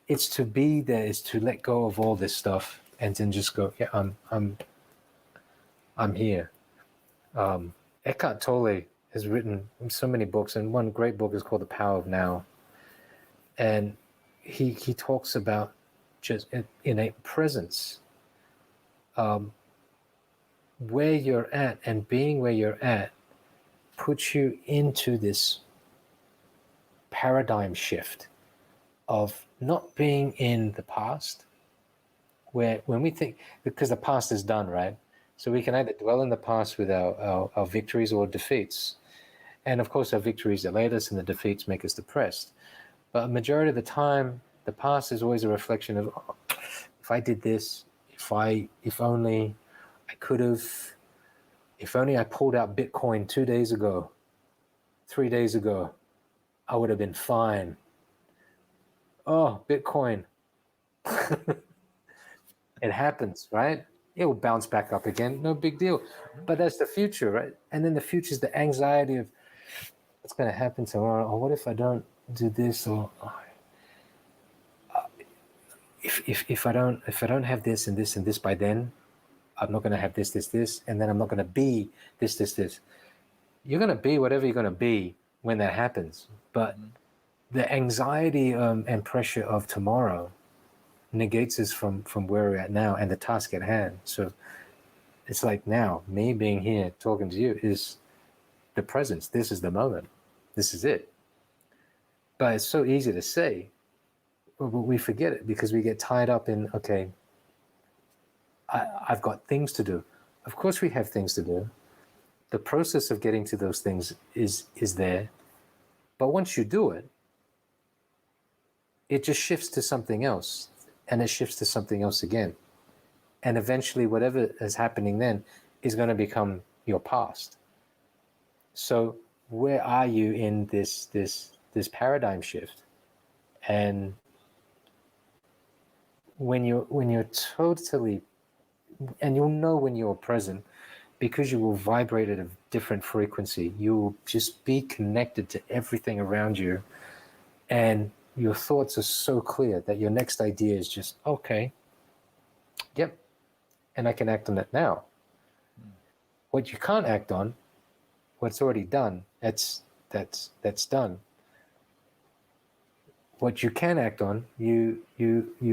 it's to be there, is to let go of all this stuff and then just go, yeah, I'm here. Eckhart Tolle has written so many books, and one great book is called The Power of Now. And he talks about just innate presence, where you're at, and being where you're at puts you into this paradigm shift of not being in the past, where when we think, because the past is done, right? So we can either dwell in the past with our victories or defeats. And of course, our victories elate us and the defeats make us depressed. But a majority of the time, the past is always a reflection of, oh, if I did this, if only I could have, if only I pulled out Bitcoin 2 days ago, 3 days ago, I would have been fine. Oh, Bitcoin. It happens, right? It will bounce back up again. No big deal. But that's the future, right? And then the future is the anxiety of what's going to happen tomorrow. Or what if I don't do this? Or if I don't have this and this and this by then, I'm not going to have this, and then I'm not going to be this. You're going to be whatever you're going to be when that happens. But the anxiety and pressure of tomorrow negates us from where we're at now and the task at hand. So it's like now, me being here talking to you is the presence. This is the moment. This is it. But it's so easy to say, but we forget it because we get tied up in, okay, I've got things to do. Of course we have things to do. The process of getting to those things is there. But once you do it, it just shifts to something else, and it shifts to something else again. And eventually whatever is happening then is going to become your past. So where are you in this this paradigm shift. And when you're totally, and you'll know when you're present, because you will vibrate at a different frequency, you will just be connected to everything around you, and your thoughts are so clear that your next idea is just, okay, yep, and I can act on it now. What you can't act on, what's already done, that's done. What you can act on, you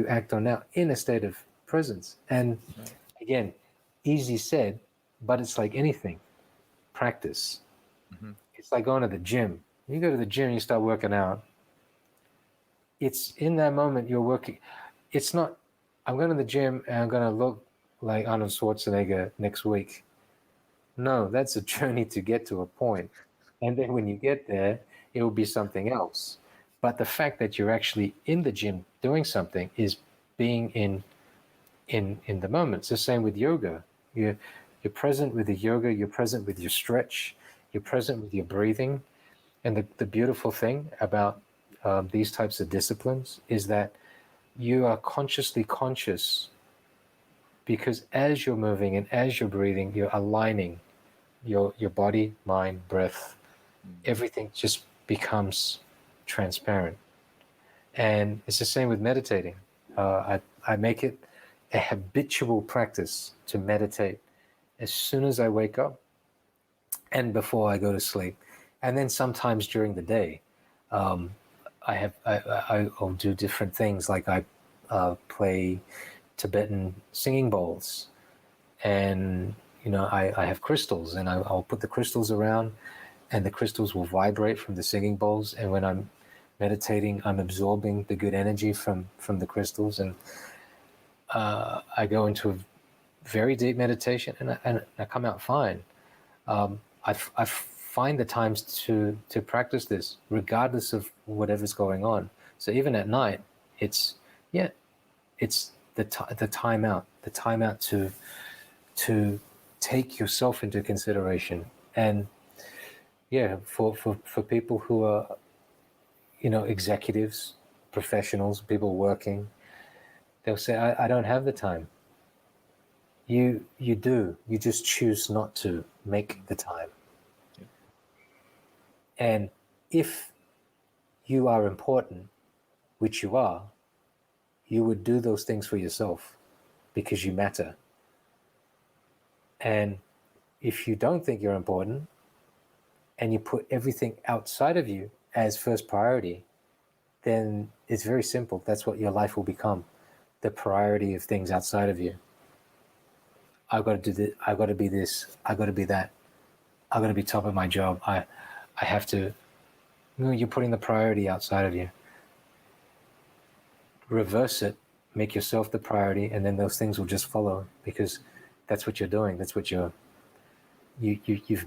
act on now in a state of presence. And again, easy said, but it's like anything, practice. It's like going to the gym. You go to the gym, you start working out. It's in that moment you're working. It's not, I'm going to the gym and I'm going to look like Arnold Schwarzenegger next week. No, that's a journey to get to a point. And then when you get there, it will be something else. But the fact that you're actually in the gym doing something is being in the moment. It's the same with yoga. You're present with the yoga, you're present with your stretch, you're present with your breathing. And the beautiful thing about these types of disciplines is that you are consciously conscious, because as you're moving and as you're breathing, you're aligning your body, mind, breath. Everything just becomes transparent. And it's the same with meditating. I make it a habitual practice to meditate as soon as I wake up and before I go to sleep. And then sometimes during the day, I'll do different things, like I play Tibetan singing bowls, and I have crystals, and I'll put the crystals around, and the crystals will vibrate from the singing bowls. And when I'm meditating, I'm absorbing the good energy from the crystals, and I go into a very deep meditation, and I come out fine. I find the times to practice this regardless of whatever's going on. So even at night, it's the time out to take yourself into consideration. And for people who are executives, professionals, people working, they'll say, I don't have the time. You do. You just choose not to make the time. Yeah. And if you are important, which you are, you would do those things for yourself because you matter. And if you don't think you're important and you put everything outside of you as first priority, then it's very simple. That's what your life will become. The priority of things outside of you. I've got to do this. I've got to be this. I've got to be that. I've got to be top of my job. I have to. You're putting the priority outside of you. Reverse it. Make yourself the priority, and then those things will just follow, because that's what you're doing. That's what you've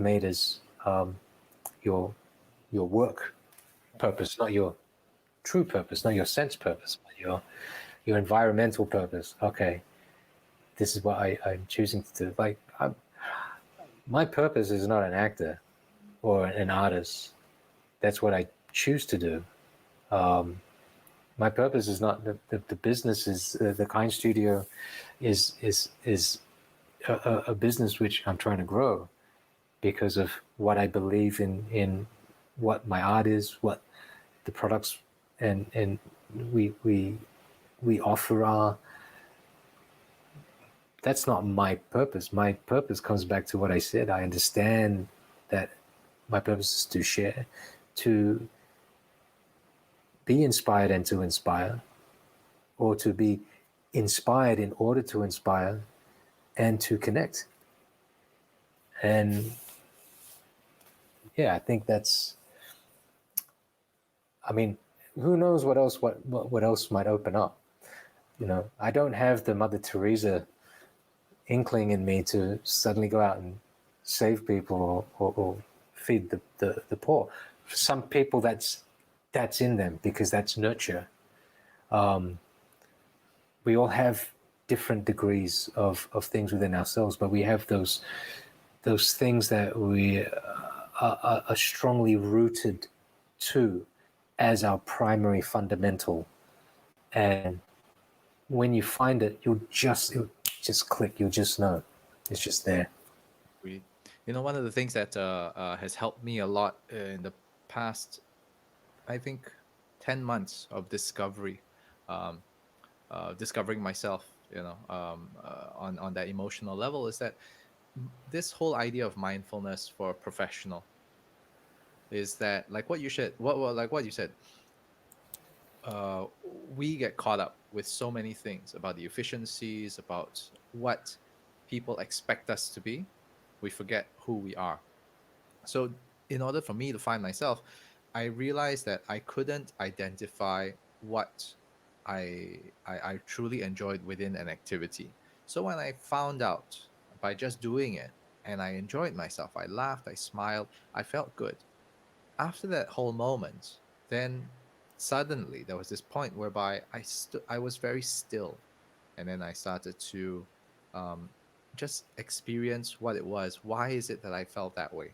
made as your work purpose, not your true purpose, not your sense purpose, but your environmental purpose. Okay, this is what I'm choosing to do. Like, my purpose is not an actor or an artist. That's what I choose to do. My purpose is not the business. Is the Kynd Studio is a business which I'm trying to grow because of what I believe in what my art is, what the products and we offer are. That's not my purpose. My purpose comes back to what I said. I understand that my purpose is to share, to be inspired and to inspire, or to be inspired in order to inspire and to connect. And I think that's, who knows what else might open up. I don't have the Mother Teresa inkling in me to suddenly go out and save people or feed the poor. For some people, that's in them because that's nurture. We all have different degrees of things within ourselves, but we have those things that we are strongly rooted to, as our primary fundamental. And when you find it, it'll just click. You'll just know it's just there. One of the things that has helped me a lot in the past, I think, 10 months of discovery, discovering myself, on that emotional level, is that this whole idea of mindfulness for a professional is that, like what you said, what you said, we get caught up with so many things about the efficiencies, about what people expect us to be. We forget who we are. So in order for me to find myself, I realized that I couldn't identify what I truly enjoyed within an activity. So when I found out by just doing it, and I enjoyed myself, I laughed, I smiled, I felt good. After that whole moment, then suddenly there was this point whereby I was very still, and then I started to um, just experience what it was. Why is it that I felt that way?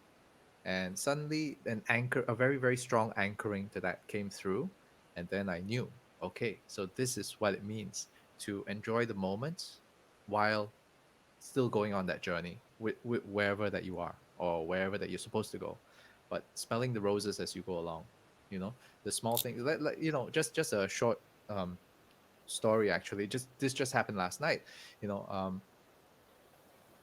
And suddenly a very, very strong anchoring to that came through. And then I knew, okay, so this is what it means to enjoy the moment while still going on that journey with wherever that you are or wherever that you're supposed to go, but smelling the roses as you go along. The small things, just a short um story. Actually, this just happened last night. you know um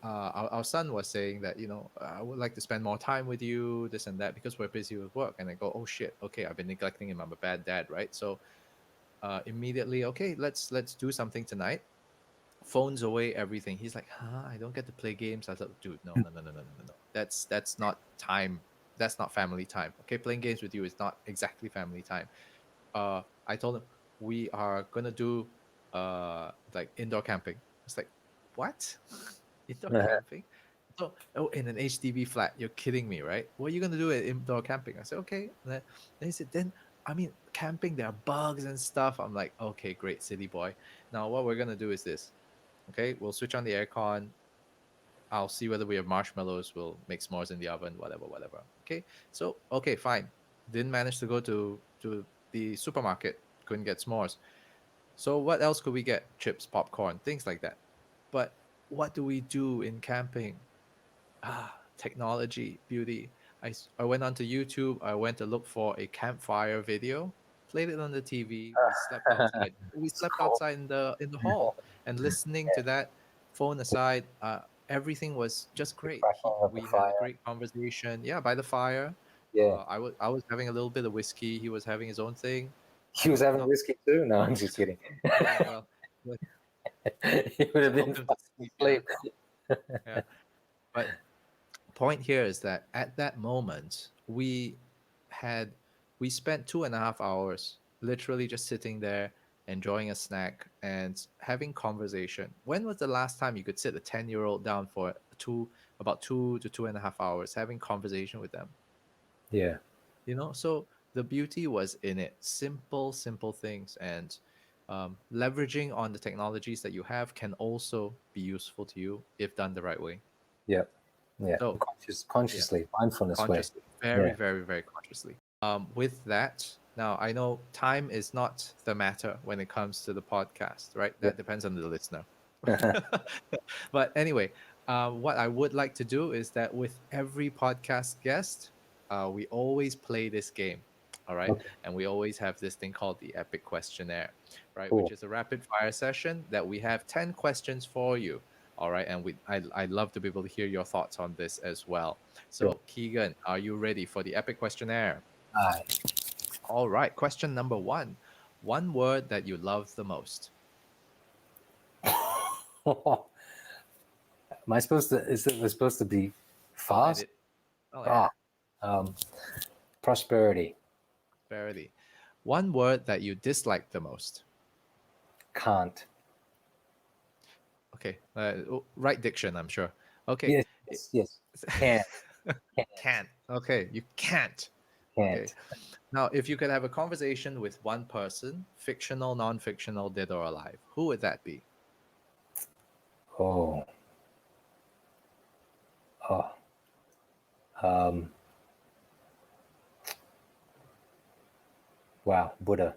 our son was saying that, I would like to spend more time with you, this and that, because we're busy with work. And I go, oh shit, okay, I've been neglecting him, I'm a bad dad, right? So immediately, okay, let's do something tonight. Phones away, everything. He's like, huh, I don't get to play games. I thought, dude, no, no, no, no, no, no, no. That's not time. That's not family time. Okay, playing games with you is not exactly family time. I told him we are gonna do like indoor camping. It's like, what? Indoor camping? So, oh, in an HDB flat? You're kidding me, right? What are you gonna do at indoor camping? I said, okay. Then he said, then I mean, camping, there are bugs and stuff. I'm like, okay, great, city boy. Now what we're gonna do is this. Okay, we'll switch on the aircon. I'll see whether we have marshmallows. We'll make s'mores in the oven, whatever, whatever. Okay, so okay, fine. Didn't manage to go to the supermarket. Couldn't get s'mores. So what else could we get? Chips, popcorn, things like that. But what do we do in camping? Technology, beauty. I went onto YouTube. I went to look for a campfire video, played it on the TV. We slept outside. We It's slept cool. outside in the hall, and listening to that, phone aside, everything was just The great. crackling of the We had a fire. great conversation. Yeah, by the fire. Yeah. I was having a little bit of whiskey. He was having his own thing. He was having No, whiskey too. No, I'm just kidding. yeah, well, He would have been help him to fast sleep. Yeah, asleep. yeah. But point here is that at that moment had we spent 2.5 hours literally just sitting there, enjoying a snack and having conversation. When was the last time you could sit a 10-year-old down for about 2 to 2.5 hours having conversation with them? Yeah. So the beauty was in it. Simple things. And leveraging on the technologies that you have can also be useful to you if done the right way. Yeah. Yeah. So yeah, Consciously, mindfulness way. consciously, very, Yeah. very, very consciously. With that, now I know time is not the matter when it comes to the podcast, right? Yeah. That depends on the listener. But anyway, what I would like to do is that with every podcast guest, we always play this game. All right. Okay. And we always have this thing called the EPIC Questionnaire, right? Which Cool. is a rapid fire session that we have 10 questions for you. All right. And I'd love to be able to hear your thoughts on this as well. Sure. So, Keagan, are you ready for the EPIC Questionnaire? All right. All right. Question number one. One word that you love the most. Am I supposed to? Is it supposed to be I'll fast? edit. I'll Ah, edit. prosperity. Prosperity. One word that you dislike the most. Can't. Okay. Right diction, I'm sure. Okay. Yes. Yes. Can't. Can't. Can't. Okay. You can't. Okay. Can't. Now, if you could have a conversation with one person, fictional, non-fictional, dead or alive, who would that be? Oh. Oh. Um. Wow, Buddha.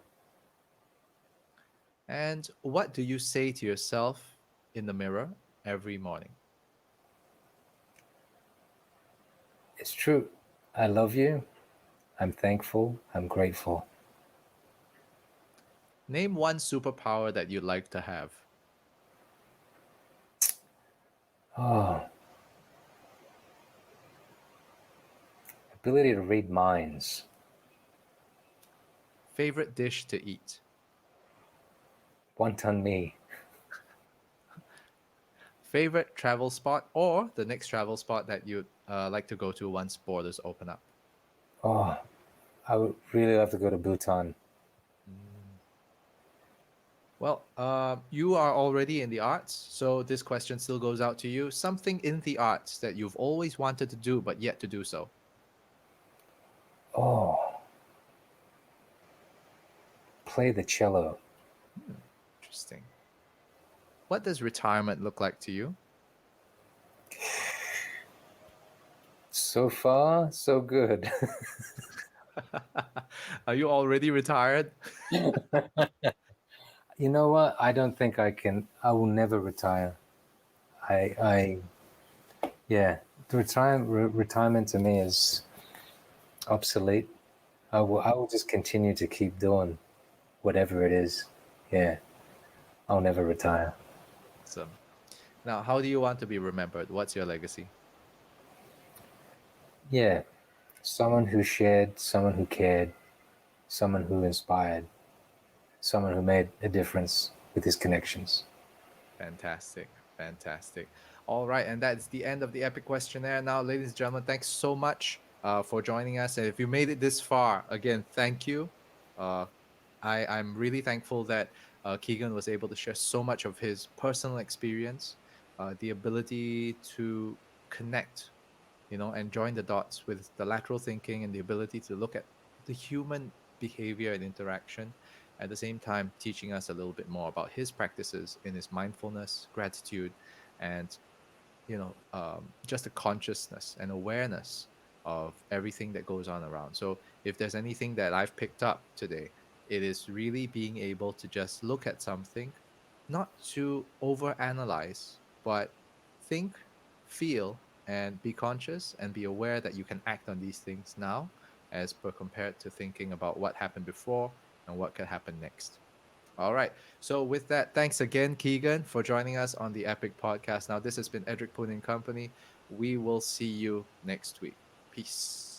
And what do you say to yourself in the mirror every morning? It's true. I love you. I'm thankful. I'm grateful. Name one superpower that you'd like to have. Oh, ability to read minds. Favorite dish to eat. Wonton me. Favorite travel spot or the next travel spot that you'd like to go to once borders open up. Oh, I would really love to go to Bhutan. Mm. Well, you are already in the arts, so this question still goes out to you. Something in the arts that you've always wanted to do but yet to do so. Oh, play the cello. Hmm, interesting. What does retirement look like to you? So far, so good. Are you already retired? You know what? I don't think I can. I will never retire. I, yeah. Retirement to me is obsolete. I will just continue to keep doing whatever it is. Yeah, I'll never retire. Awesome. Now, how do you want to be remembered? What's your legacy? Yeah, someone who shared, someone who cared, someone who inspired, someone who made a difference with his connections. Fantastic. Fantastic. All right. And that's the end of the Epic Questionnaire. Now, ladies and gentlemen, thanks so much for joining us. And if you made it this far, again, thank you. Uh, I'm really thankful that Keagan was able to share so much of his personal experience, the ability to connect, and join the dots with the lateral thinking and the ability to look at the human behavior and interaction. At the same time, teaching us a little bit more about his practices in his mindfulness, gratitude, and just a consciousness and awareness of everything that goes on around. So if there's anything that I've picked up today, it is really being able to just look at something, not to overanalyze, but think, feel, and be conscious and be aware that you can act on these things now, as per compared to thinking about what happened before and what could happen next. All right. So with that, thanks again, Keagan, for joining us on the Epic Podcast. Now, this has been Edric Poon and Company. We will see you next week. Peace.